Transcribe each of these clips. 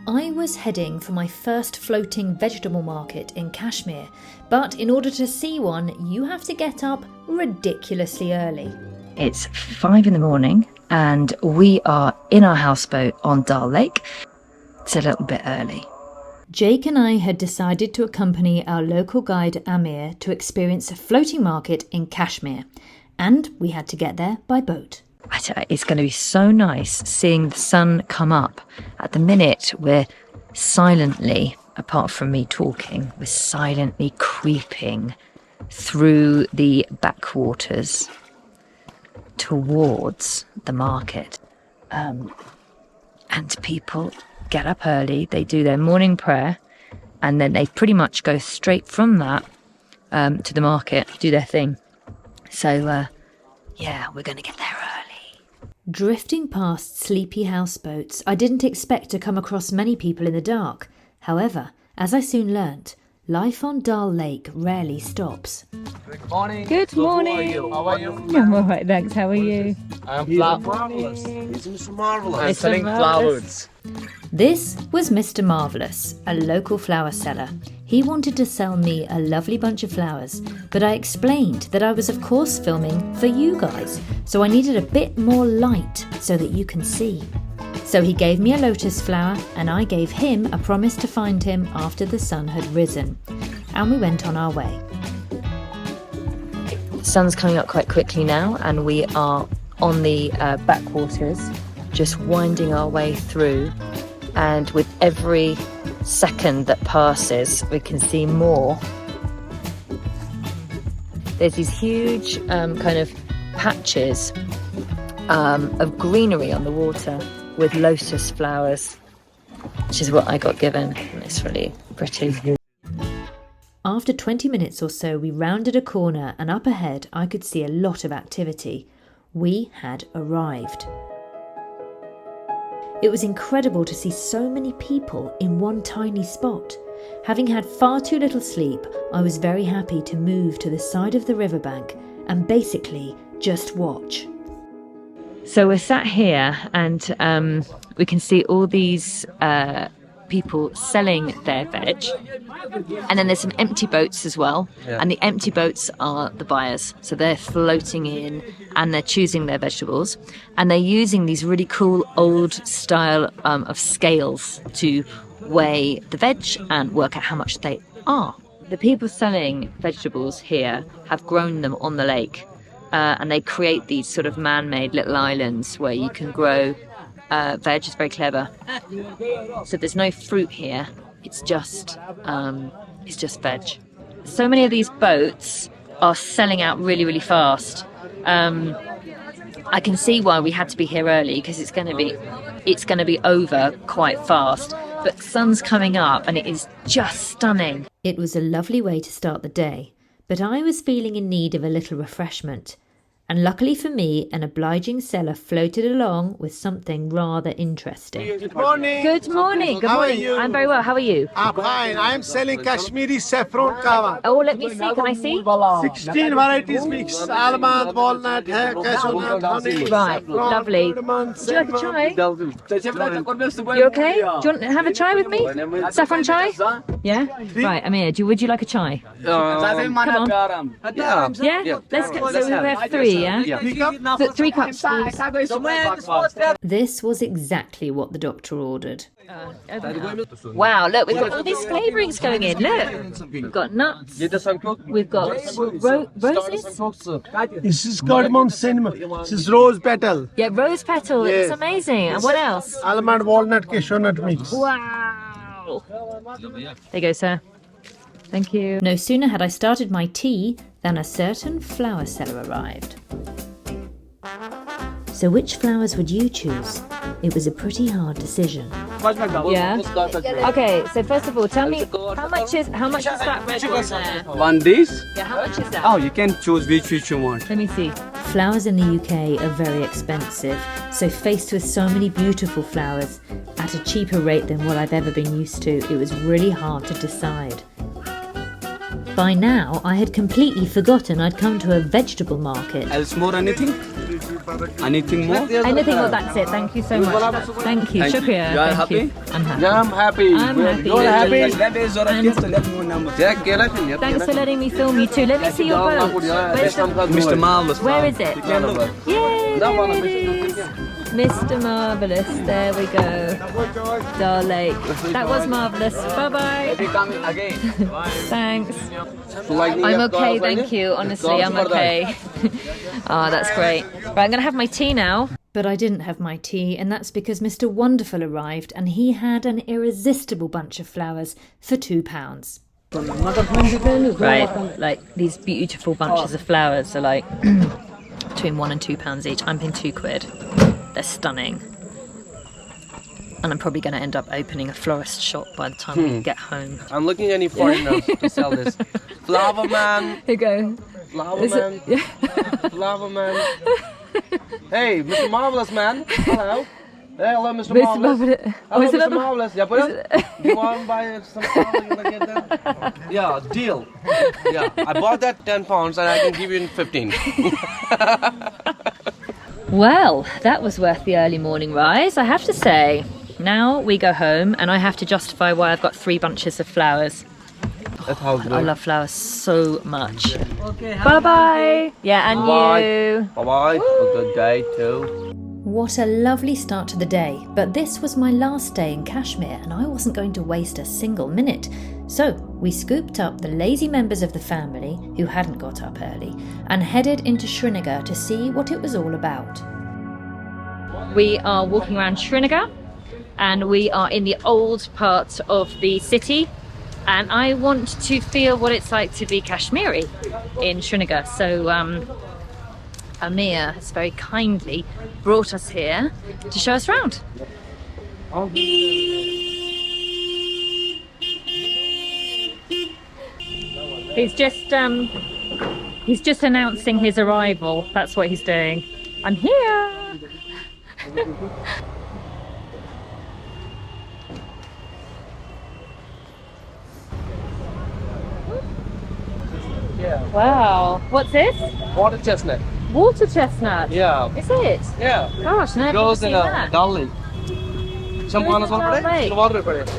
I was heading for my first floating vegetable market in Kashmir, but in order to see one, you have to get up ridiculously early. It's 5 a.m. and we are in our houseboat on Dal Lake. It's a little bit early. Jake and I had decided to accompany our local guide Amir to experience a floating market in Kashmir, and we had to get there by boat. It's going to be so nice seeing the sun come up. At the minute, we're silently, apart from me talking, we're silently creeping through the backwaters towards the market. And people get up early, they do their morning prayer, and then they pretty much go straight from that to the market, do their thing. So, we're going to get there early. Drifting past sleepy houseboats, I didn't expect to come across many people in the dark. However, as I soon learnt, life on Dal Lake rarely stops. Good morning. Good morning. How are you? I'm all right, thanks. How are you? I'm Marvelous. He's Mr. Marvelous. I'm Mr. selling Marvelous. flowers. This was Mr. Marvelous, a local flower seller. He wanted to sell me a lovely bunch of flowers, but I explained that I was of course filming for you guys, so I needed a bit more light so that you can see. So he gave me a lotus flower and I gave him a promise to find him after the sun had risen. And we went on our way. The sun's coming up quite quickly now and we are on the backwaters, just winding our way through. And with every second that passes, we can see more. There's these huge kind of patches of greenery on the water with lotus flowers, which is what I got given. And it's really pretty. After 20 minutes or so, we rounded a corner and up ahead I could see a lot of activity. We had arrived. It was incredible to see so many people in one tiny spot. Having had far too little sleep, I was very happy to move to the side of the riverbank and basically just watch. So we're sat here and we can see all these people selling their veg, and then there's some empty boats as well, and the empty boats are the buyers, so they're floating in and they're choosing their vegetables, and they're using these really cool old style of scales to weigh the veg and work out how much they are. The people selling vegetables here have grown them on the lake, and they create these sort of man-made little islands where you can grow veg. Is very clever. So there's no fruit here. It's just veg. So many of these boats are selling out really, really fast. I can see why we had to be here early, because it's going to be over quite fast. But the sun's coming up and it is just stunning. It was a lovely way to start the day, but I was feeling in need of a little refreshment. And luckily for me, an obliging seller floated along with something rather interesting. Good morning. Good morning. Good How are morning. you? I'm very well. How are you? I'm fine. I'm selling Kashmiri saffron kava. Oh, let me see. Can I see? 16 varieties mix. Almond, walnut, cashew nut, honey, Right. saffron, Lovely. cardamom, Would you like a chai? cinnamon. You okay? Do you want to have a chai with me? Saffron chai? Yeah? Right, Amir, would you like a chai? Come on. Yeah? Let's get, so we have three, yeah? 3 cups, please. This was exactly what the doctor ordered. Wow, look, we've got all these flavourings going in. Look, we've got nuts, we've got roses. This is cardamom cinnamon. This is rose petal. Yeah, rose petal, Yes. it's amazing. And what else? Almond, walnut, cashew nut mix. Wow. There you go, sir. Thank you. No sooner had I started my tea than a certain flower seller arrived. So which flowers would you choose? It was a pretty hard decision. Yeah. Okay, so first of all, tell me how much is that red one there? One dish? Yeah, how much is that? Oh, you can choose which you want. Let me see. Flowers in the UK are very expensive, so faced with so many beautiful flowers at a cheaper rate than what I've ever been used to, it was really hard to decide. By now, I had completely forgotten I'd come to a vegetable market. Else more anything? Anything more? Anything more, that's it. Thank you so much. Thank you. Thank you. Shukriya. You are Thank you. happy? I'm happy. Yeah, I'm happy. I'm happy. You're happy? Thanks for letting me film you too. Let me see your boat. Where's the, Mr. Marvelous. where is it? Yay, there it is. Mr. Marvelous. There we go. Dal Lake. That was marvelous. Bye-bye. Coming again. Thanks. I'm okay, thank you. Honestly, I'm okay. Oh, that's great. Right, I'm going to have my tea now. But I didn't have my tea, and that's because Mr. Wonderful arrived and he had an irresistible bunch of flowers for £2. Right, like these beautiful bunches of flowers are like between £1 and £2 each. I'm paying £2. They're stunning. And I'm probably going to end up opening a florist shop by the time we get home. I'm looking at any foreigners to sell this. Flower man. Here you go. Flower man. Flower man. Hey, Mr. Marvelous man. Hello. Hey, hello, Mr. Marvelous. Hello, Mr. Marvelous. Yeah, put it. You want to buy some flowers? You want to get that? Yeah, deal. Yeah, I bought that £10 and I can give you in 15. Well, that was worth the early morning rise, I have to say. Now we go home and I have to justify why I've got 3 bunches of flowers. That's how good. I love flowers so much. Okay, bye-bye. Yeah, and you. Bye-bye. A good day too. What a lovely start to the day, but this was my last day in Kashmir and I wasn't going to waste a single minute. So we scooped up the lazy members of the family who hadn't got up early and headed into Srinagar to see what it was all about. We are walking around Srinagar and we are in the old part of the city, and I want to feel what it's like to be Kashmiri in Srinagar. So Amir has very kindly brought us here to show us around. He's just announcing his arrival. That's what he's doing. I'm here. Yeah. Wow. What's this? Water chestnut. Water chestnut. Yeah. Is it? Yeah. Gosh, never Goes seen in a that. Dal Lake. Dal Lake.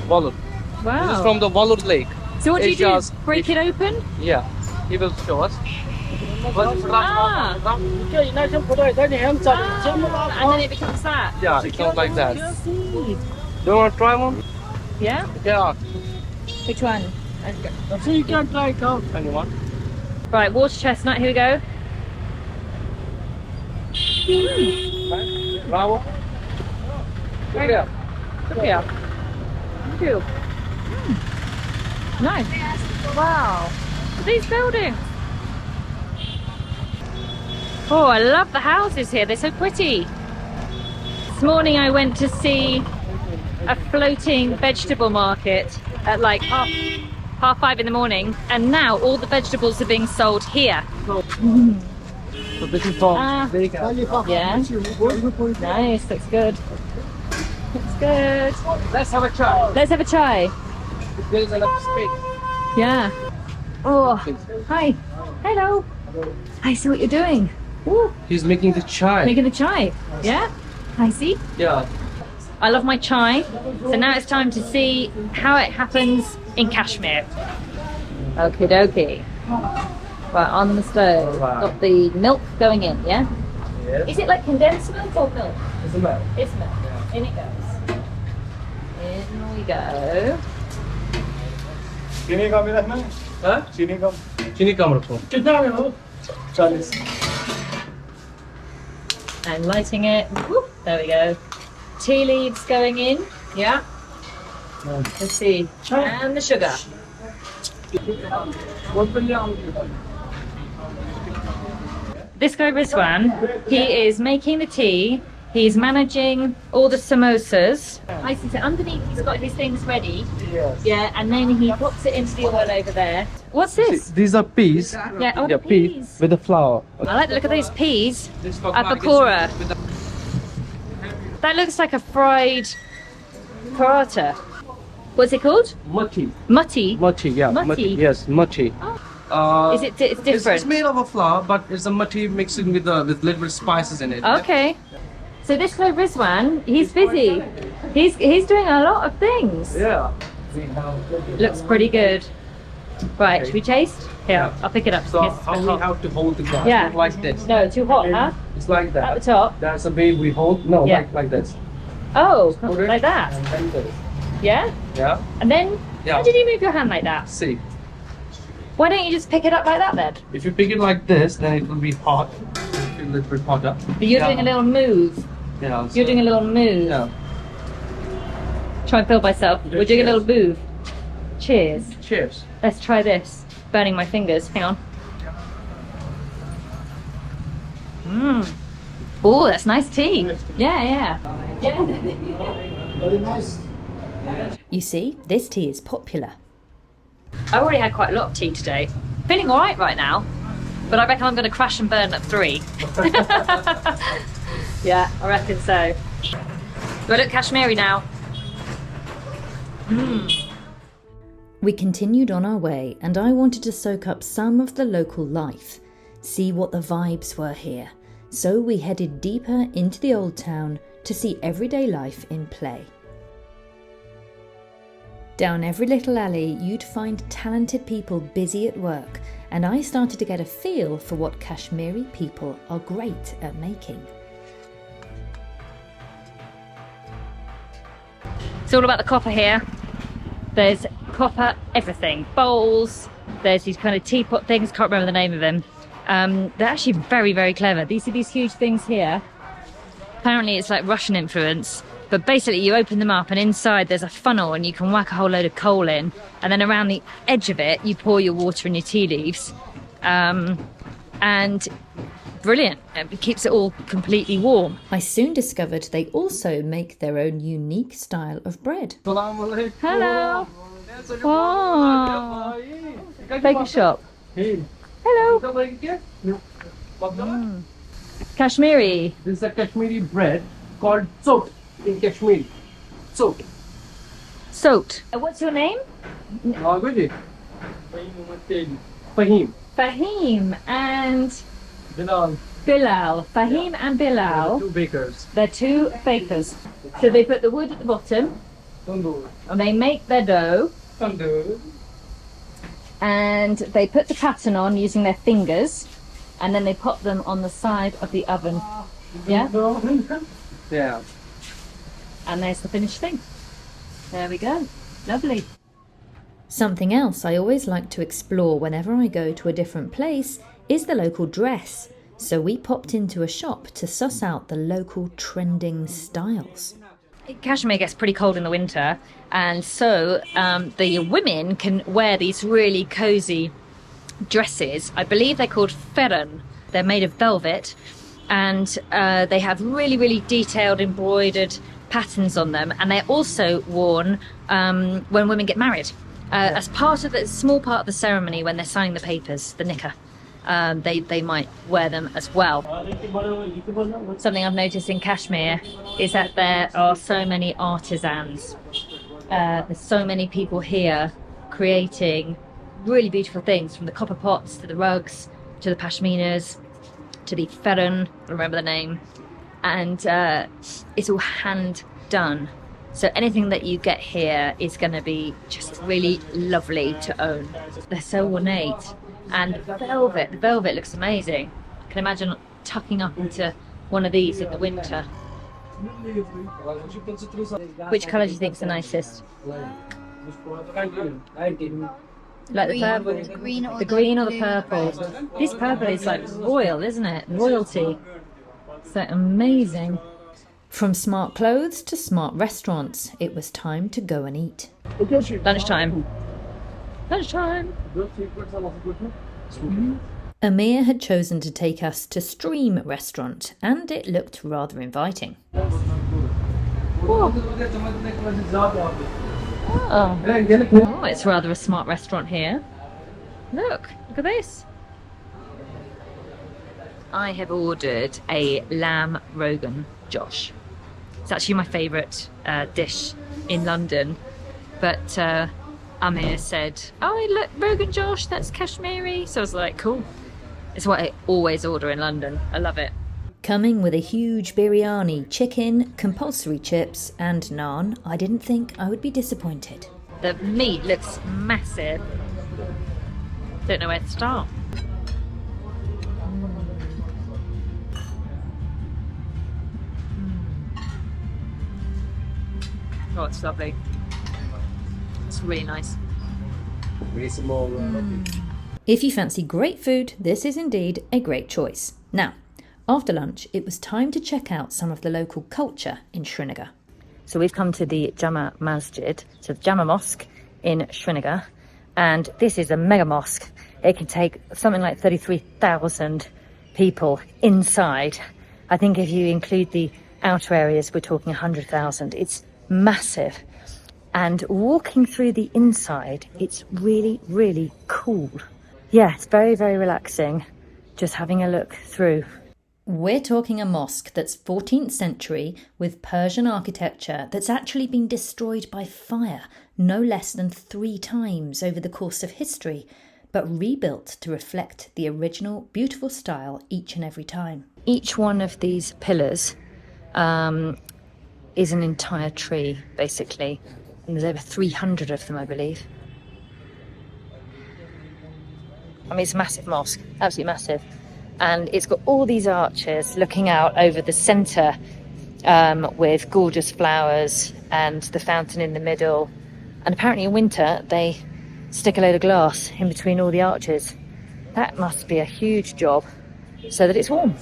Walur. Wow. This is from the Walur Lake. So what do you do? Asia's- Break it open? Yeah. He will show us. Ah. And then it becomes that. Yeah, it comes like that. I see. Do you want to try one? Yeah? Yeah. Which one? So you can try it out. Anyone? Right, water chestnut, here we go. Bravo. Right. Yeah. Thank you. Nice. Wow. Look at these buildings. Oh, I love the houses here. They're so pretty. This morning I went to see a floating vegetable market at like half 5 in the morning, and now all the vegetables are being sold here. So this is for Yeah. Nice, looks good. Looks good. Let's have a try. Let's have a try. There's enough space. Yeah. Oh, hi. Hello. I see what you're doing. Ooh, He's making the chai. making the chai. Yeah. I see. Yeah. I love my chai. So now it's time to see how it happens in Kashmir. Okie dokie. Right, on the stove. Right. Got the milk going in, yeah? Yes. Is it like condensed milk or milk? It's a milk. It's milk. In it goes. In we go. चीनी कम ही रखना है Huh? चीनी कम चीनी कम रखो. कितना में हो 40 And lighting it. Whoop, there we go. Tea leaves going in. Yeah. Let's see. And the sugar. This guy Rizwan, he is making the tea. He's managing all the samosas. I see. So underneath he's got his things ready. Yes. Yeah, and then he pops it into the oil over there. What's this? These are peas. Yeah, oh, Yeah, peas with the flour. I like the look of these peas. A pakora. That looks like a fried paratha. What's it called? Mutti. Mutti. Mutti, yeah. Mutti. Yes, mutti. Is it? It's different. It's made of a flour, but it's a mati mixing with little bit spices in it. Okay. So this guy Rizwan, he's busy. He's doing a lot of things. Yeah. Looks pretty good. Right, should we taste? Here, I'll pick it up. So Yes, how it's we hot. have to hold the glass? Yeah. Not like this. No, too hot, huh? It's like that. At the top. That's the way we hold. No, Yeah. like this. Oh, Put it, like that. And then this. Yeah? Yeah. And then, Yeah. how did you move your hand like that? See, Why don't you just pick it up like that then? if you pick it like this, then it will be hot. A little bit hotter. But you're doing a little move. Yeah. You're doing a little move. Yeah. Try and feel myself. We're doing a little move. Cheers. Cheers. Let's try this. Burning my fingers. Hang on. Mmm. Oh, that's nice tea. Yeah. Very nice. You see, this tea is popular. I already had quite a lot of tea today. Feeling alright right now, but I reckon I'm going to crash and burn at 3. Yeah, I reckon so. Do I look Kashmiri now? We continued on our way, and I wanted to soak up some of the local life, see what the vibes were here. So we headed deeper into the old town to see everyday life in play. Down every little alley, you'd find talented people busy at work, and I started to get a feel for what Kashmiri people are great at making. It's all about the copper here. There's copper everything. Bowls, there's these kind of teapot things, can't remember the name of them. They're actually very, very clever. These are these huge things here. Apparently it's like Russian influence, but basically you open them up and inside there's a funnel and you can whack a whole load of coal in, and then around the edge of it you pour your water and your tea leaves. And brilliant, it keeps it all completely warm. I soon discovered they also make their own unique style of bread. Hello. Wow. Baker shop. Hello. Kashmiri. This is a Kashmiri bread called soat in Kashmiri. Soat. Soat. What's your name? Really? Fahim. Fahim and Bilal. Bilal. Fahim and Bilal. Two bakers. They're 2 bakers. So they put the wood at the bottom Tandoor. and they make their dough Tandoor. and they put the pattern on using their fingers, and then they pop them on the side of the oven. Yeah? Yeah. And there's the finished thing. There we go. Lovely. Something else I always like to explore whenever I go to a different place is the local dress. So we popped into a shop to suss out the local trending styles. Kashmir gets pretty cold in the winter, and so the women can wear these really cosy dresses. I believe they're called ferran. They're made of velvet, and they have really, really detailed embroidered patterns on them, and they're also worn when women get married. As part of the small part of the ceremony when they're signing the papers, the nikah. They might wear them as well. Something I've noticed in Kashmir is that there are so many artisans. There's so many people here creating really beautiful things, from the copper pots to the rugs to the pashminas to the ferran, I remember the name, and it's all hand done. So anything that you get here is going to be just really lovely to own. They're so ornate. And the velvet looks amazing. I can imagine tucking up into one of these in the winter. Which colour do you think is the nicest? Like the purple? The green or the purple? This purple is like royal, isn't it? Royalty. It's like amazing. From smart clothes to smart restaurants, it was time to go and eat. Lunchtime. Lunchtime. Amir had chosen to take us to Stream Restaurant, and it looked rather inviting. Oh, it's rather a smart restaurant here. Look at this. I have ordered a lamb Rogon Josh. It's actually my favourite dish in London, but Amir said, oh look, Rogon Josh, that's Kashmiri. So I was like, cool. It's what I always order in London. I love it. Coming with a huge biryani, chicken, compulsory chips and naan, I didn't think I would be disappointed. The meat looks massive. Don't know where to start. Oh, it's lovely. It's really nice. If you fancy great food, this is indeed a great choice. Now, after lunch, it was time to check out some of the local culture in Srinagar. So we've come to the Jama Masjid, so the Jama Mosque in Srinagar, and this is a mega mosque. It can take something like 33,000 people inside. I think if you include the outer areas, we're talking 100,000. It's massive. And walking through the inside, it's really, really cool. Yeah, it's very, very relaxing, just having a look through. We're talking a mosque that's 14th century with Persian architecture that's actually been destroyed by fire no less than 3 times over the course of history, but rebuilt to reflect the original beautiful style each and every time. Each one of these pillars is an entire tree, basically. And there's over 300 of them, I believe. I mean, it's a massive mosque, absolutely massive. And it's got all these arches looking out over the centre with gorgeous flowers and the fountain in the middle. And apparently in winter, they stick a load of glass in between all the arches. That must be a huge job so that it's warm.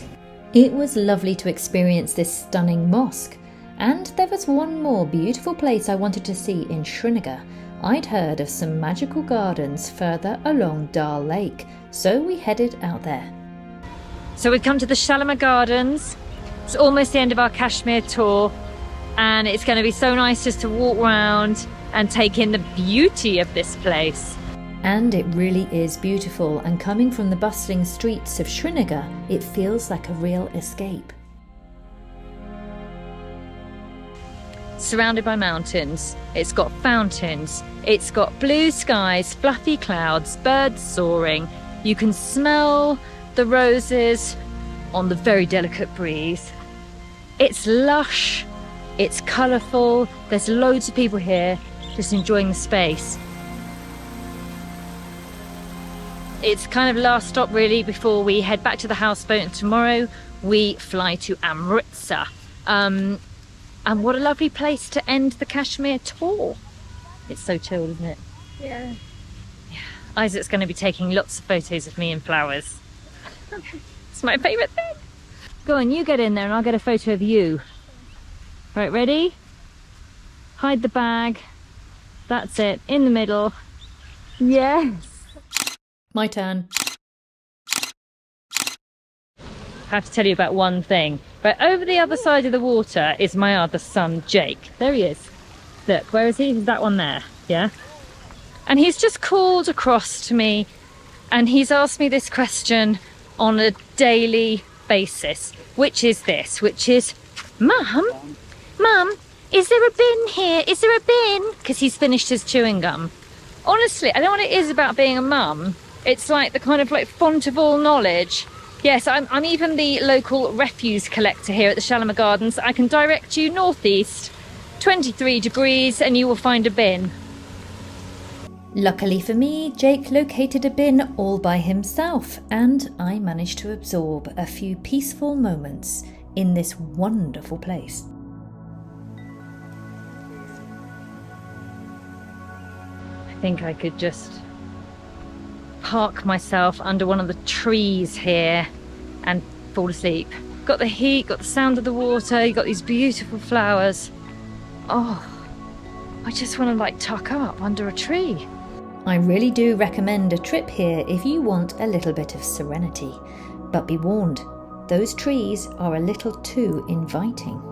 It was lovely to experience this stunning mosque. And there was one more beautiful place I wanted to see in Srinagar. I'd heard of some magical gardens further along Dal Lake, so we headed out there. So we've come to the Shalimar Gardens. It's almost the end of our Kashmir tour, and it's going to be so nice just to walk around and take in the beauty of this place. And it really is beautiful, and coming from the bustling streets of Srinagar, it feels like a real escape. Surrounded by mountains, it's got fountains, it's got blue skies, fluffy clouds, birds soaring. You can smell the roses on the very delicate breeze. It's lush, it's colourful, there's loads of people here just enjoying the space. It's kind of last stop really before we head back to the houseboat, and tomorrow we fly to Amritsar. And what a lovely place to end the Kashmir tour. It's so chilled, isn't it? Yeah. Isaac's going to be taking lots of photos of me in flowers. It's my favourite thing. Go on, you get in there and I'll get a photo of you. Right, ready? Hide the bag. That's it, in the middle. Yes. My turn. I have to tell you about one thing. But over the other side of the water is my other son, Jake. There he is. Look, where is he? He's that one there, yeah? And he's just called across to me and he's asked me this question on a daily basis, which is this, which is, Mum, is there a bin here? Is there a bin? Because he's finished his chewing gum. Honestly, I don't know what it is about being a mum. It's like the kind of like font of all knowledge. Yes, I'm even the local refuse collector here at the Shalimar Gardens. I can direct you northeast, 23 degrees, and you will find a bin. Luckily for me, Jake located a bin all by himself, and I managed to absorb a few peaceful moments in this wonderful place. I think I could just park myself under one of the trees here and fall asleep. Got the heat, got the sound of the water, you got these beautiful flowers. Oh, I just want to like tuck up under a tree. I really do recommend a trip here if you want a little bit of serenity. But be warned, those trees are a little too inviting.